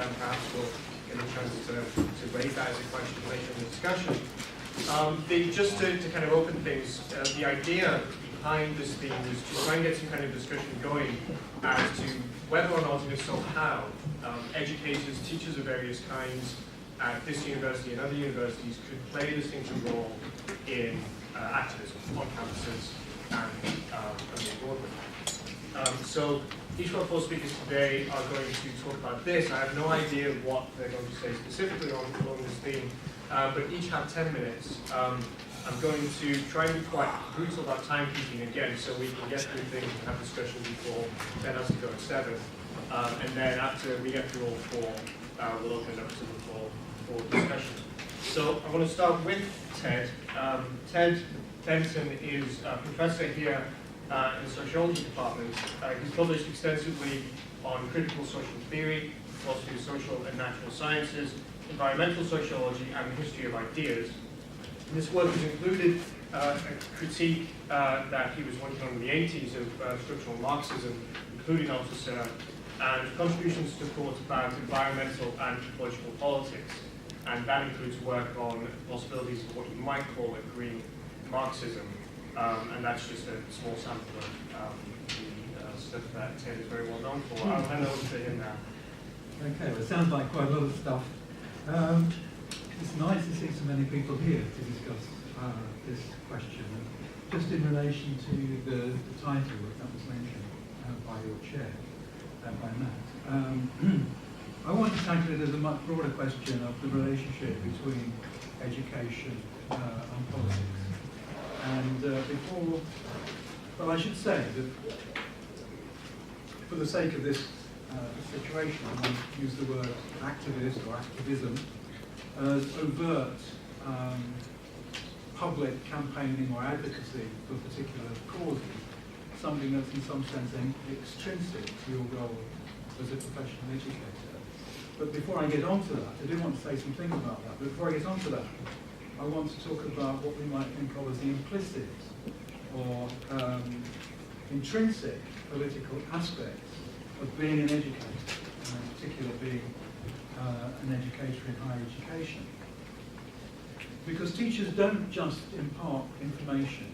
perhaps we'll get a chance to raise that as a question later in the discussion. Just to kind of open things, the idea behind this theme is to try and get some kind of discussion going as to whether or not, and if so how, educators, teachers of various kinds at this university and other universities could play a distinctive role in activism on campuses and broadly. So each one of our speakers today are going to talk about this. I have no idea what they're going to say specifically on this theme, but each have 10 minutes. I'm going to try and be quite brutal about timekeeping again, so we can get through things and have discussion before 10 has to go at 7. And then after we get through all 4, we'll open it up to the floor for discussion. So I want to start with Ted. Ted Denton is a professor here in the sociology department. He's published extensively on critical social theory, philosophy of social and natural sciences, environmental sociology, and the history of ideas. This work has included a critique that he was working on in the 80s of structural Marxism, including Althusser, and contributions to thought about environmental and ecological politics. And that includes work on possibilities of what you might call a green Marxism. And that's just a small sample of the stuff that Ted is very well known for. I'll hand over to him now. Okay, well, it sounds like quite a lot of stuff. It's nice to see so many people here to discuss this question. And just in relation to the title that was mentioned by your chair, by Matt, I want to tackle it as a much broader question of the relationship between education and politics. And well, I should say that for the sake of this situation, I want to use the word activist or activism as overt public campaigning or advocacy for particular causes, something that's in some sense extrinsic to your role as a professional educator. But before I get on to that, I do want to say some things about that. But before I get on to that, I want to talk about what we might think of as the implicit or intrinsic political aspects of being an educator, and in particular being an educator in higher education. Because teachers don't just impart information,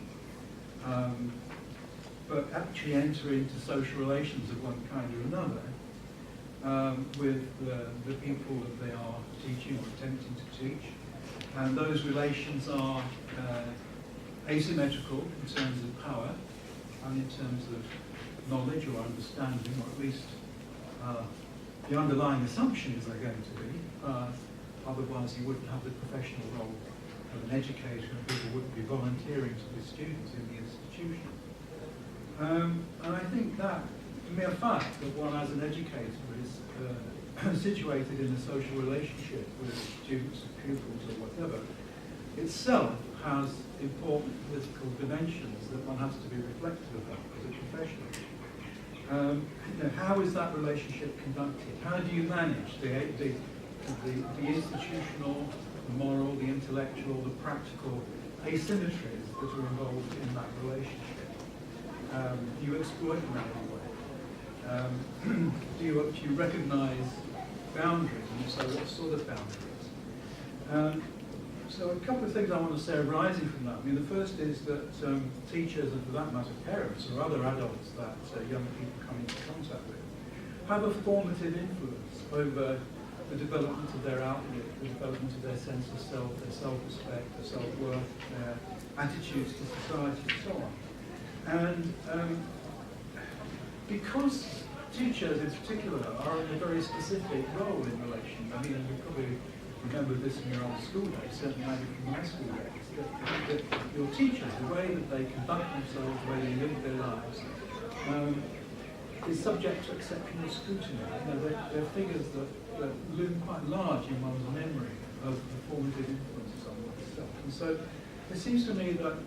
but actually enter into social relations of one kind or another with the people that they are teaching or attempting to teach. And those relations are asymmetrical in terms of power and in terms of knowledge or understanding, or at least the underlying assumptions are going to be. Otherwise you wouldn't have the professional role of an educator and people wouldn't be volunteering to the students in the institution. And I think that the mere fact that one as an educator is situated in a social relationship with students or pupils or whatever, itself has important political dimensions that one has to be reflective about as a professional. How is that relationship conducted? How do you manage the institutional, the moral, the intellectual, the practical asymmetries that are involved in that relationship? Do you exploit them in any way? Do you recognize boundaries, and so what sort of boundaries? So a couple of things I want to say arising from that. I mean, the first is that teachers, and for that matter parents or other adults that young people come into contact with, have a formative influence over the development of their outlook, the development of their sense of self, their self-respect, their self-worth, their attitudes to society, and so on. And because teachers in particular are in a very specific role in relation, I mean, you probably remember this in your own school days, certainly I did from my school days, that your teachers, the way that they conduct themselves, the way they live their lives, is subject to exceptional scrutiny. They're figures that loom quite large in one's memory of the formative influences on oneself. And so it seems to me that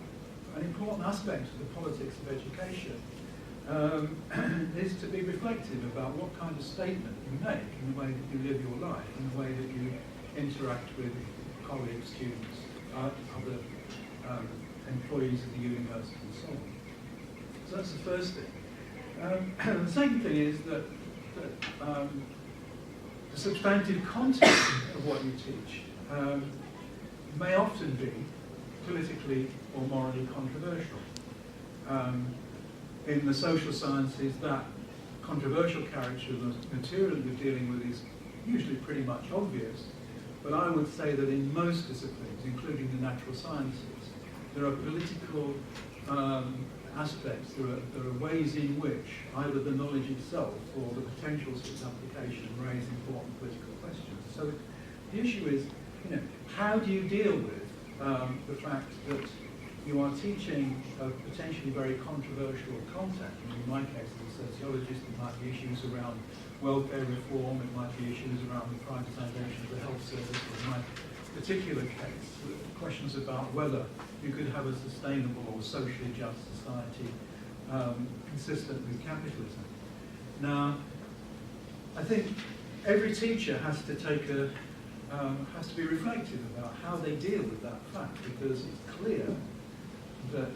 an important aspect of the politics of education is to be reflective about what kind of statement you make in the way that you live your life, in the way that you interact with colleagues, students, other employees of the university, and so on. So that's the first thing. The second thing is that the substantive content of what you teach may often be politically or morally controversial. In the social sciences, that controversial character of the material you're dealing with is usually pretty much obvious, but I would say that in most disciplines, including the natural sciences, there are political aspects, there are ways in which either the knowledge itself or the potentials for its application raise important political questions. So the issue is, how do you deal with the fact that you are teaching a potentially very controversial content? In my case, as a sociologist, it might be issues around welfare reform, it might be issues around the privatisation of the health service, or in my particular case, questions about whether you could have a sustainable or socially just society consistent with capitalism. Now, I think every teacher has to take has to be reflective about how they deal with that fact, because it's clear that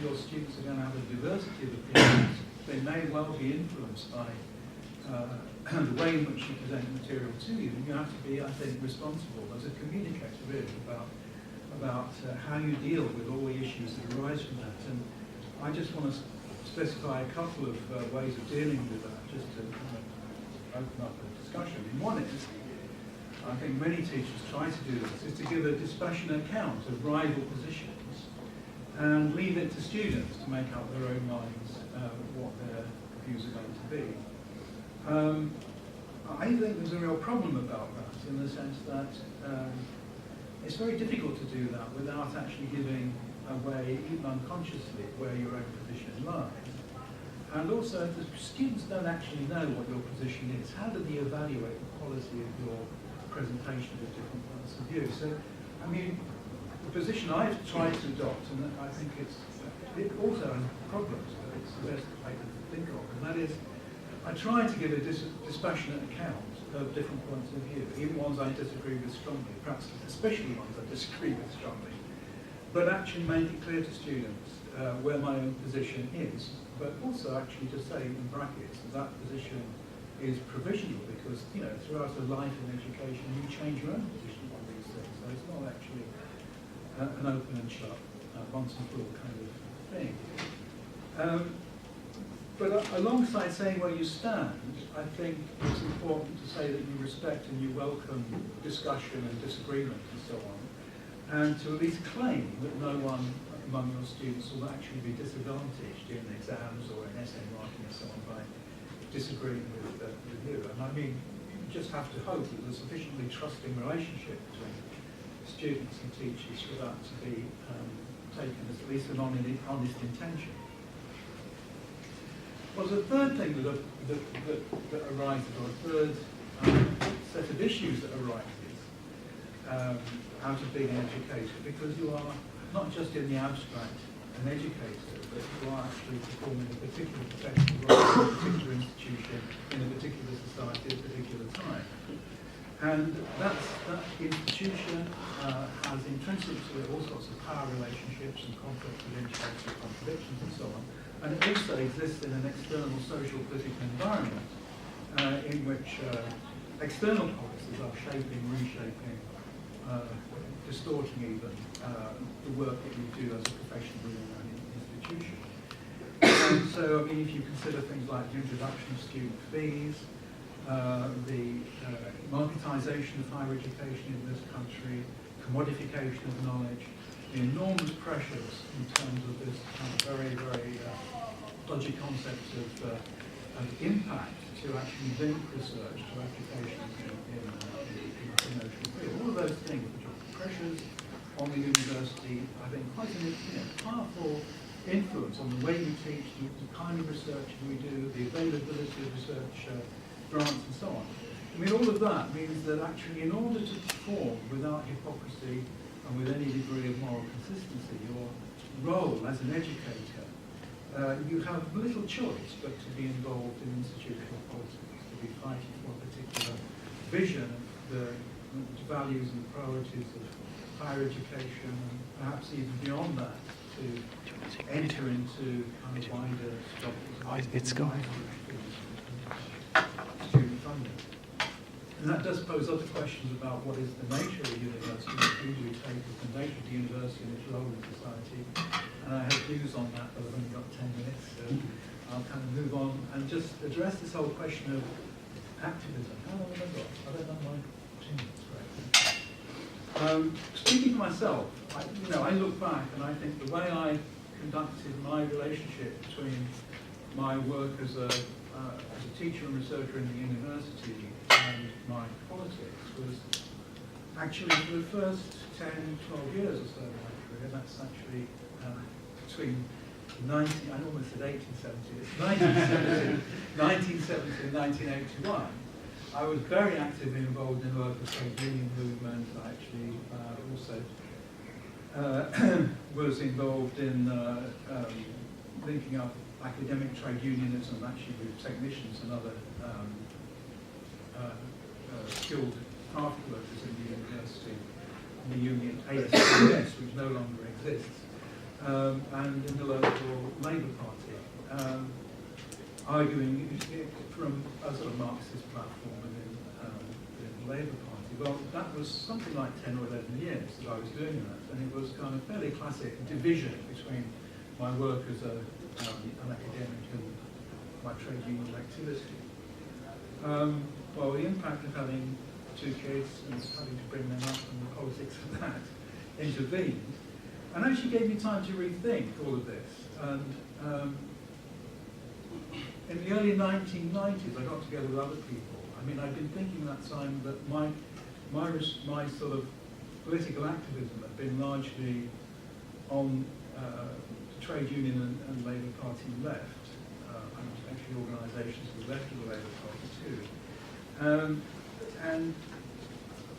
your students are going to have a diversity of opinions. They may well be influenced by the way in which you present material to you. And you have to be, I think, responsible as a communicator, really, about how you deal with all the issues that arise from that. And I just want to specify a couple of ways of dealing with that, just to open up a discussion. And one is, I think many teachers try to do this, is to give a dispassionate account of rival positions and leave it to students to make up their own minds what their views are going to be. I think there's a real problem about that, in the sense that it's very difficult to do that without actually giving away, even unconsciously, where your own position lies. And also, if the students don't actually know what your position is, how do they evaluate the quality of your presentation of different points of view? So, I mean, the position I've tried to adopt, and I think it also has problems, but it's the best I can think of, and that is, I try to give a dispassionate account of different points of view, even ones I disagree with strongly, perhaps especially ones I disagree with strongly, but actually make it clear to students where my own position is, but also actually to say in brackets that position is provisional, because throughout a life in education you change your own position on these things, so it's not actually an open and shut, once and for all kind of thing. But alongside saying where you stand, I think it's important to say that you respect and you welcome discussion and disagreement and so on, and to at least claim that no one among your students will actually be disadvantaged in exams or in essay writing and so on by disagreeing with you. And I mean, you just have to hope that there's a sufficiently trusting relationship between students and teachers for that to be taken as at least an honest intention. Well, the third thing that arises, or a third set of issues that arises out of being an educator, because you are not just in the abstract an educator, but you are actually performing a particular professional role in a particular institution, in a particular society, at a particular time. And that institution has intrinsic to it all sorts of power relationships and conflicts of interest and contradictions and so on. And it also exists in an external social political environment in which external policies are shaping, reshaping, distorting even the work that you do as a professional within an institution. And so, I mean, if you consider things like the introduction of student fees, the marketisation of higher education in this country, commodification of knowledge, the enormous pressures in terms of this kind of very, very dodgy concept of impact to actually link research to applications in the commercial field. All of those things which are pressures on the university, I think, quite a powerful influence on the way we teach, the kind of research we do, the availability of research grants and so on. I mean, all of that means that actually in order to perform without hypocrisy and with any degree of moral consistency, your role as an educator, you have little choice but to be involved in institutional politics, to be fighting for a particular vision of the values and priorities of higher education, and perhaps even beyond that, to enter into kind of wider struggles. It's going. Student funding. And that does pose other questions about what is the nature of the university, who do we take as the nature of the university and its role in society. And I have views on that, but I've only got 10 minutes, so I'll kind of move on and just address this whole question of activism. How long have I got? I don't know my 2 minutes, right? Speaking for myself, I look back and I think the way I conducted my relationship between my work as a teacher and researcher in the university and my politics was actually for the first 10, 12 years or so of my career. That's actually between I almost said 1870, it's 1970 and 1981. I was very actively involved in the local trade union movement. I actually also was involved in linking up academic trade unionism actually with technicians and other skilled craft workers in the university, in the union ASCS, which no longer exists, and in the local Labour Party, arguing from a sort of Marxist platform within the Labour Party. Well, that was something like 10 or 11 years that I was doing that, and it was kind of fairly classic division between my work as an academic and my trade union activity. Well, the impact of having 2 kids and having to bring them up and the politics of that intervened, and actually gave me time to rethink all of this. And in the early 1990s, I got together with other people. I mean, I'd been thinking that time that my sort of political activism had been largely on the trade union and Labour Party left, and actually organisations to the left of the Labour Party too. And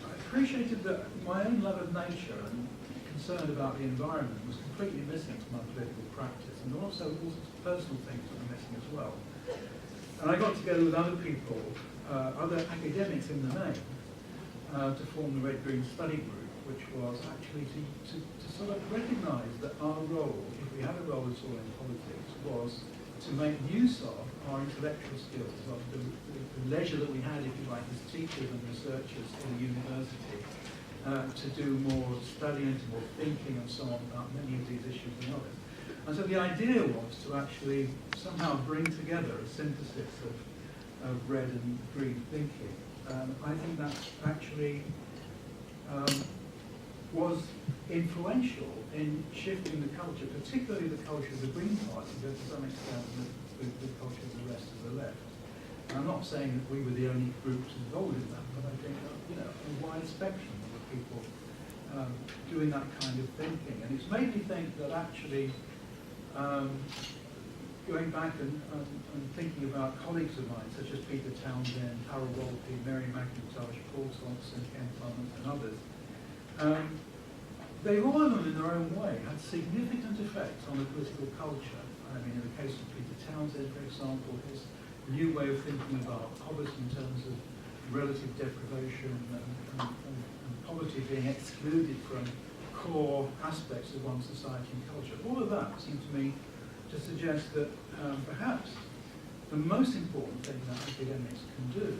I appreciated that my own love of nature and concern about the environment was completely missing from my political practice, and also all sorts of personal things were missing as well. And I got together with other people, other academics in the main, to form the Red Green Study Group, which was actually to sort of recognise that our role, if we had a role at all in politics, was to make use of our intellectual skills, of the leisure that we had, if you like, as teachers and researchers in the university, to do more studying, to more thinking and so on about many of these issues and others. And so the idea was to actually somehow bring together a synthesis of red and green thinking. I think that actually was influential in shifting the culture, particularly the culture of the Green Party, but to some extent the culture of the rest of the left. And I'm not saying that we were the only groups involved in that, but I think a wide spectrum of people doing that kind of thinking. And it's made me think that actually going back and thinking about colleagues of mine, such as Peter Townsend, Harold Wolpe, Mary McIntosh, Paul Thompson, Ken Thomas, and others, they all of them in their own way had significant effects on the political culture. I mean, in the case of Peter Townsend, for example, his new way of thinking about poverty in terms of relative deprivation and poverty being excluded from core aspects of one's society and culture. All of that seemed to me to suggest that perhaps the most important thing that academics can do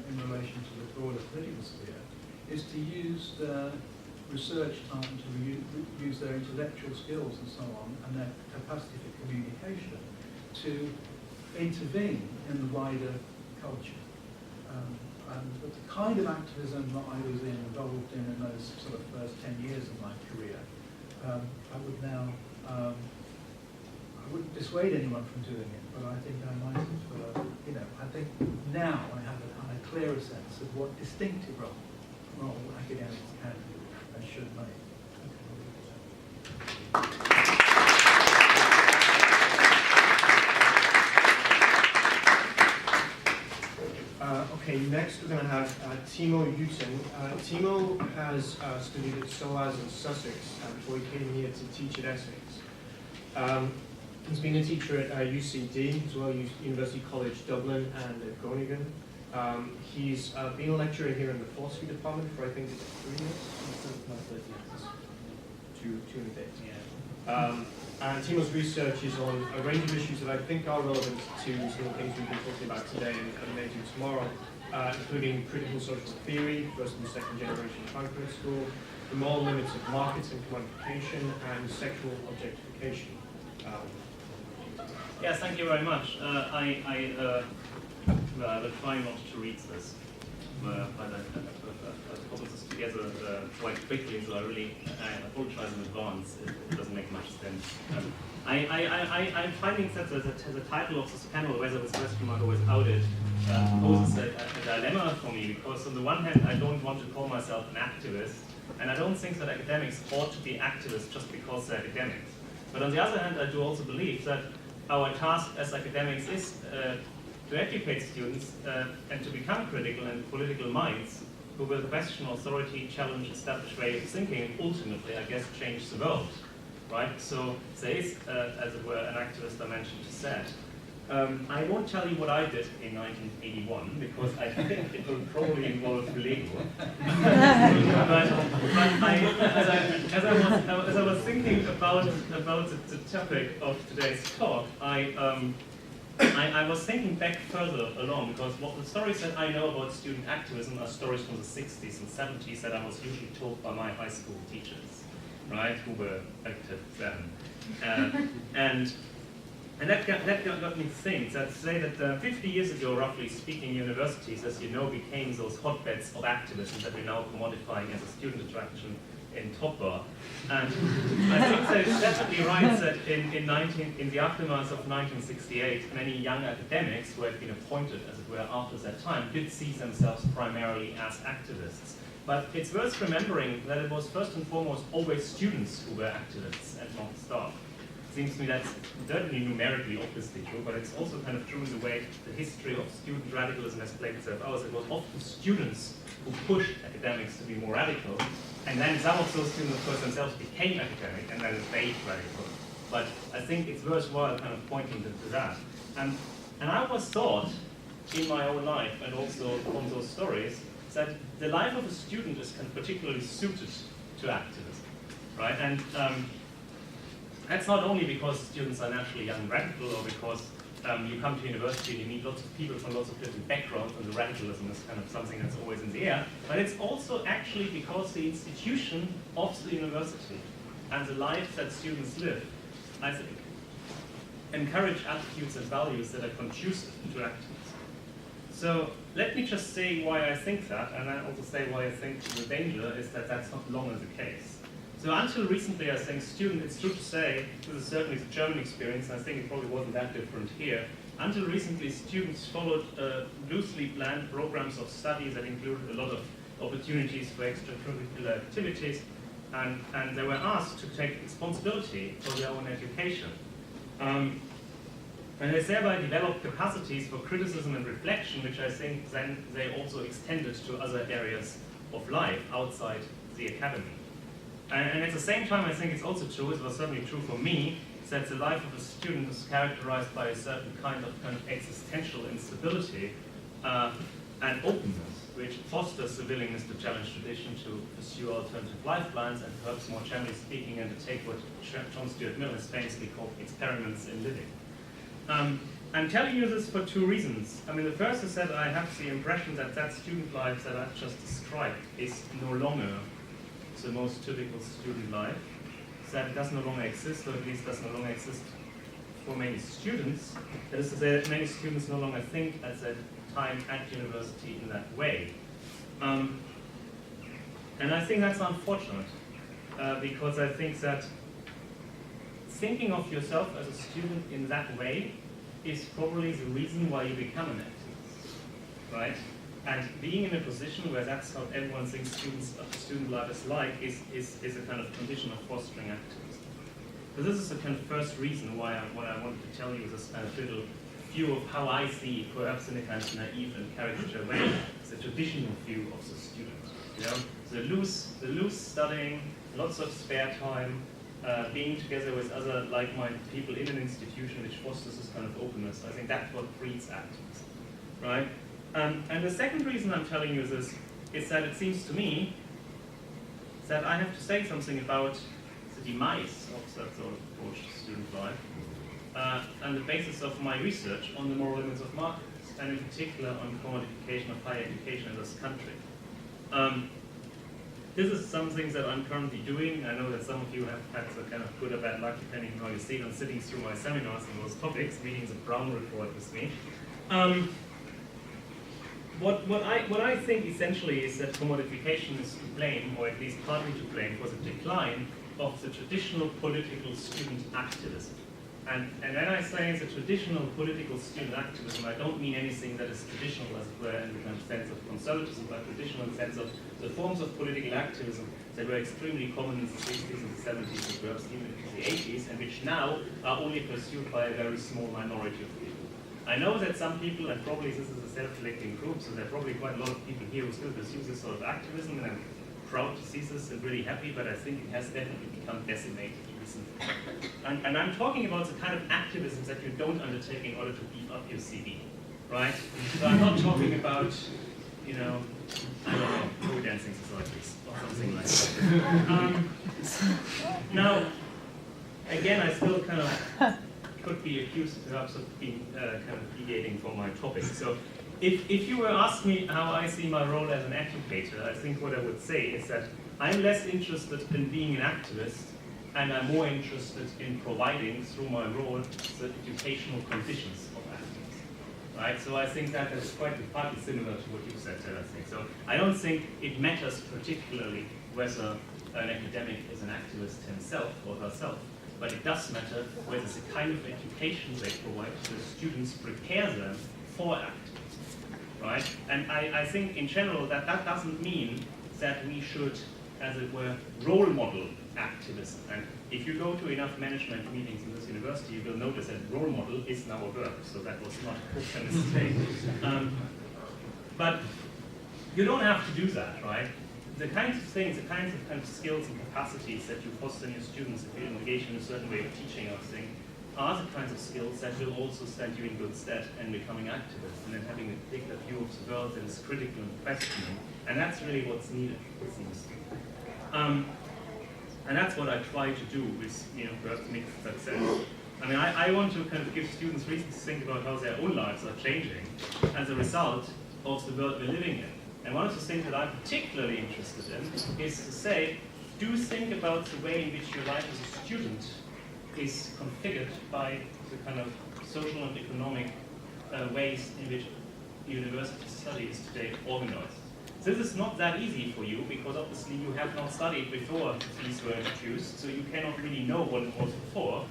in relation to the broader political sphere is to use their research time, to use their intellectual skills and so on, and their capacity for communication to intervene in the wider culture. But the kind of activism that I was involved in those sort of first 10 years of my career, I would now, I wouldn't dissuade anyone from doing it, but I think I might have, I think now I have a kind of clearer sense of what distinctive role academics can and should make. Okay, next we're going to have Timo Uten. Timo has studied at SOAS in Sussex before he came here to teach at Essex. He's been a teacher at UCD as well, University College Dublin and at Groningen. He's been a lecturer here in the philosophy department for I think 3 years? Two and a bit. Yeah. And Timo's research is on a range of issues that I think are relevant to some of the things we've been talking about today and maybe tomorrow. including critical social theory, first and second generation Frankfurt School, the moral limits of markets and commodification, and sexual objectification. Yes, thank you very much. I will try not to read this, but I put this together quite quickly, so I apologize in advance if it doesn't make much sense. I'm finding that the title of this panel, whether this question mark or without it, poses a dilemma for me, because on the one hand, I don't want to call myself an activist, and I don't think that academics ought to be activists just because they're academics. But on the other hand, I do also believe that our task as academics is to educate students and to become critical and political minds who will question authority, challenge established way of thinking, and ultimately, I guess, change the world. Right? So there is, as it were, an activist dimension to that. I won't tell you what I did in 1981 because I think it will probably involve Lego. but as I was thinking about the topic of today's talk, I was thinking back further along, because what the stories that I know about student activism are stories from the 60s and 70s that I was usually told by my high school teachers, right, who were active then. And that got me to think that say that 50 years ago, roughly speaking, universities, as you know, became those hotbeds of activism that we're now commodifying as a student attraction in Topper. And I think that it's definitely right that in the aftermath of 1968, many young academics who had been appointed, as it were, after that time, did see themselves primarily as activists. But it's worth remembering that it was first and foremost always students who were activists and not staff. Seems to me that's certainly numerically obviously true, but it's also kind of true in the way the history of student radicalism has played itself out. It was often students who pushed academics to be more radical, and then some of those students, of course, themselves became academic and then stayed radical. But I think it's worthwhile kind of pointing to that. And I always thought in my own life, and also from those stories, that the life of a student is kind of particularly suited to activism, right? And that's not only because students are naturally young and radical, or because you come to university and you meet lots of people from lots of different backgrounds, and the radicalism is kind of something that's always in the air, but it's also actually because the institution of the university and the life that students live, I think, encourage attitudes and values that are conducive to activism. So let me just say why I think that, and then also say why I think the danger is that that's not longer the case. So until recently, I think it's true to say, this is certainly the German experience, and I think it probably wasn't that different here. Until recently, students followed loosely planned programs of study that included a lot of opportunities for extracurricular activities, and they were asked to take responsibility for their own education. And they thereby developed capacities for criticism and reflection, which I think then they also extended to other areas of life outside the academy. And at the same time, I think it's also true, it was certainly true for me, that the life of a student is characterized by a certain kind of existential instability and openness, which fosters the willingness to challenge tradition, to pursue alternative lifelines, and perhaps more generally speaking, undertake what John Stuart Mill has famously called experiments in living. I'm telling you this for two reasons. I mean, the first is that I have the impression that that student life that I've just described is no longer the most typical student life, that it does no longer exist, or at least does no longer exist for many students. That is to say that many students no longer think at that time at university in that way. And I think that's unfortunate, because I think that thinking of yourself as a student in that way is probably the reason why you become an activist, right? And being in a position where that's how everyone thinks student life is like is a kind of condition of fostering activism. So this is the kind of first reason why what I wanted to tell you is this kind of little view of how I see, perhaps in a kind of naive and caricature way, the traditional view of the student. You know, the loose studying, lots of spare time, being together with other like-minded people in an institution which fosters this kind of openness. I think that's what breeds activism, right? And the second reason I'm telling you this is that it seems to me that I have to say something about the demise of that sort of approach to student life and the basis of my research on the moral limits of markets. and in particular on commodification of higher education in this country. This is some things that I'm currently doing. I know that some of you have had some kind of good or bad luck, depending on how you see it, on sitting through my seminars on those topics, reading the Brown report with me. What I think essentially is that commodification is to blame, or at least partly to blame, for the decline of the traditional political student activism. And when I say the traditional political student activism, I don't mean anything that is traditional, as it were, in the kind of sense of conservatism, but traditional in the sense of the forms of political activism that were extremely common in the 60s and the 70s and perhaps even into the 80s, and which now are only pursued by a very small minority of people. I know that some people, and probably this is a self-electing group, so there are probably quite a lot of people here who still pursue this sort of activism, and I'm proud to see this and really happy, but I think it has definitely become decimated recently. And I'm talking about the kind of activism that you don't undertake in order to beef up your CV, right? So I'm not talking about, you know, I don't know, pole dancing societies or something like that. Now, again, I still kind of could be accused perhaps of being kind of deviating from my topic. So if you were asked me how I see my role as an educator, I think what I would say is that I'm less interested in being an activist, and I'm more interested in providing, through my role, the educational conditions of activism. Right? So I think that is quite partly similar to what you said, Ted, I think. So I don't think it matters particularly whether an academic is an activist himself or herself, but it does matter whether the kind of education they provide to the students prepare them for activism. Right? And I think in general that doesn't mean that we should, as it were, role model activism. And if you go to enough management meetings in this university, you will notice that role model is now a verb, so that was not a mistake. But you don't have to do that, right? The kinds of things, the kinds of skills and capacities that you foster in your students if you engage in a certain way of teaching or thing, are the kinds of skills that will also stand you in good stead in becoming activists and then having a particular view of the world that is critical and questioning. And that's really what's needed, it seems. And that's what I try to do with, perhaps mixed success. I mean, I want to kind of give students reasons to think about how their own lives are changing as a result of the world we're living in. And one of the things that I'm particularly interested in is to say, do think about the way in which your life as a student is configured by the kind of social and economic ways in which university study is today organized. This is not that easy for you because obviously you have not studied before these were introduced, so you cannot really know what it was before,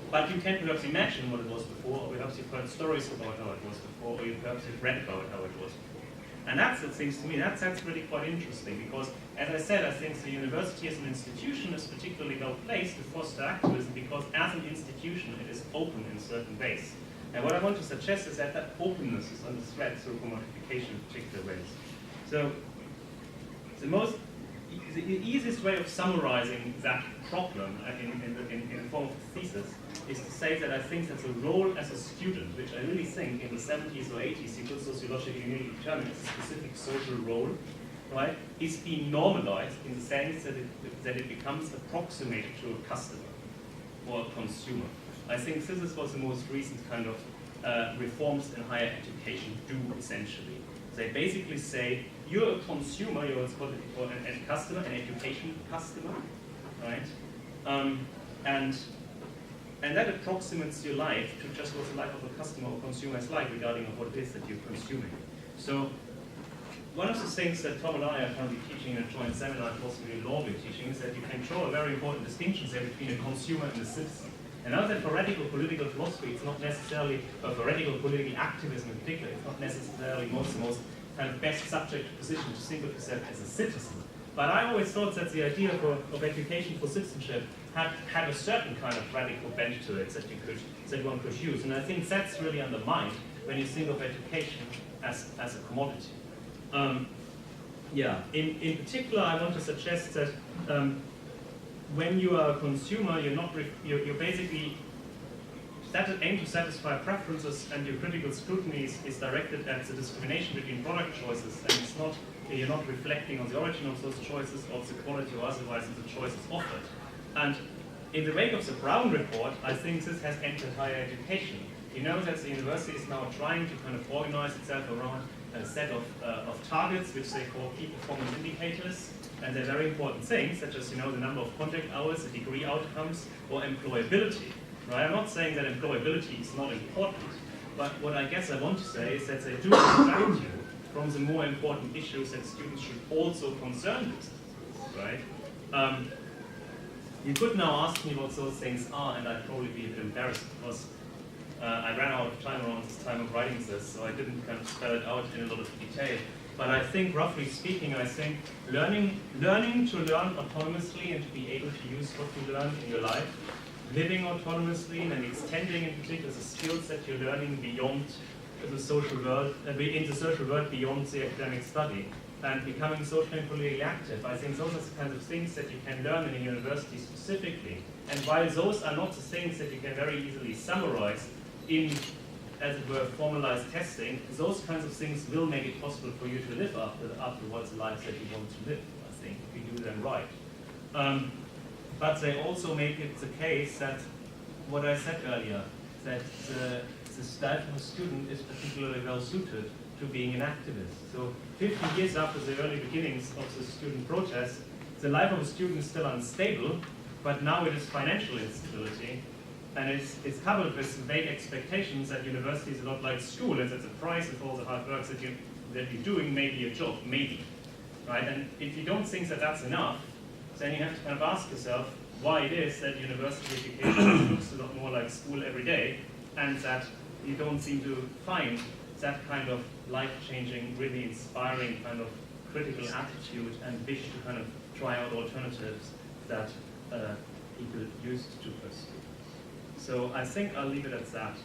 but you can perhaps imagine what it was before, or perhaps you've heard stories about how it was before, or you perhaps have read about how it was before. And that's, it seems to me, that's really quite interesting because, as I said, I think the university as an institution is particularly well placed to foster activism because as an institution it is open in certain ways. And what I want to suggest is that openness is under threat through commodification in particular ways. So the easiest way of summarizing that problem in the form of a thesis is to say that I think that the role as a student, which I really think in the 70s or 80s you could sociologically nearly determine as a specific social role, right, is being normalized in the sense that it becomes approximated to a customer or a consumer. I think this is what the most recent kind of reforms in higher education do essentially. They basically say, you're a consumer, you're what's called a customer, an education customer, right? And that approximates your life to just what the life of a customer or consumer is like regarding what it is that you're consuming. So one of the things that Tom and I are currently teaching in a joint seminar, possibly law we're teaching, is that you can draw a very important distinction there between a consumer and a citizen. And now that for radical political philosophy, it's not necessarily, for radical political activism in particular, it's not necessarily the most kind of best subject position to think of yourself as a citizen. But I always thought that the idea of education for citizenship had a certain kind of radical bent to it that one could use. And I think that's really undermined when you think of education as a commodity. In particular, I want to suggest that when you are a consumer, you're basically aim to satisfy preferences, and your critical scrutiny is directed at the discrimination between product choices, and you're not reflecting on the origin of those choices, or the quality or otherwise of the choices offered. And in the wake of the Brown report, I think this has entered higher education. You know that the university is now trying to kind of organize itself around a set of targets, which they call key performance indicators, and they're very important things, such as, you know, the number of contact hours, the degree outcomes, or employability. Right? I'm not saying that employability is not important, but what I guess I want to say is that they do distract you from the more important issues that students should also concern themselves, right? You could now ask me what those things are, and I'd probably be a bit embarrassed because I ran out of time around this time of writing this, so I didn't kind of spell it out in a lot of detail. But I think, roughly speaking, I think learning to learn autonomously and to be able to use what you learn in your life, living autonomously and extending in particular the skills that you're learning beyond the social world, in the social world beyond the academic study, and becoming socially and politically active. I think those are the kinds of things that you can learn in a university specifically. And while those are not the things that you can very easily summarize in, as it were, formalized testing, those kinds of things will make it possible for you to live afterwards the lives that you want to live, I think, if you do them right. But they also make it the case that, what I said earlier, that the life of a student is particularly well suited to being an activist. So 50 years after the early beginnings of the student protest, the life of a student is still unstable, but now it is financial instability, and it's coupled with vague expectations that university is a lot like school, and that the price of all the hard work that you're doing may be a job, maybe, right? And if you don't think that that's enough, then you have to kind of ask yourself why it is that university education looks a lot more like school every day, and that you don't seem to find that kind of life-changing, really inspiring kind of critical attitude and wish to kind of try out alternatives that people used to pursue. So I think I'll leave it at that.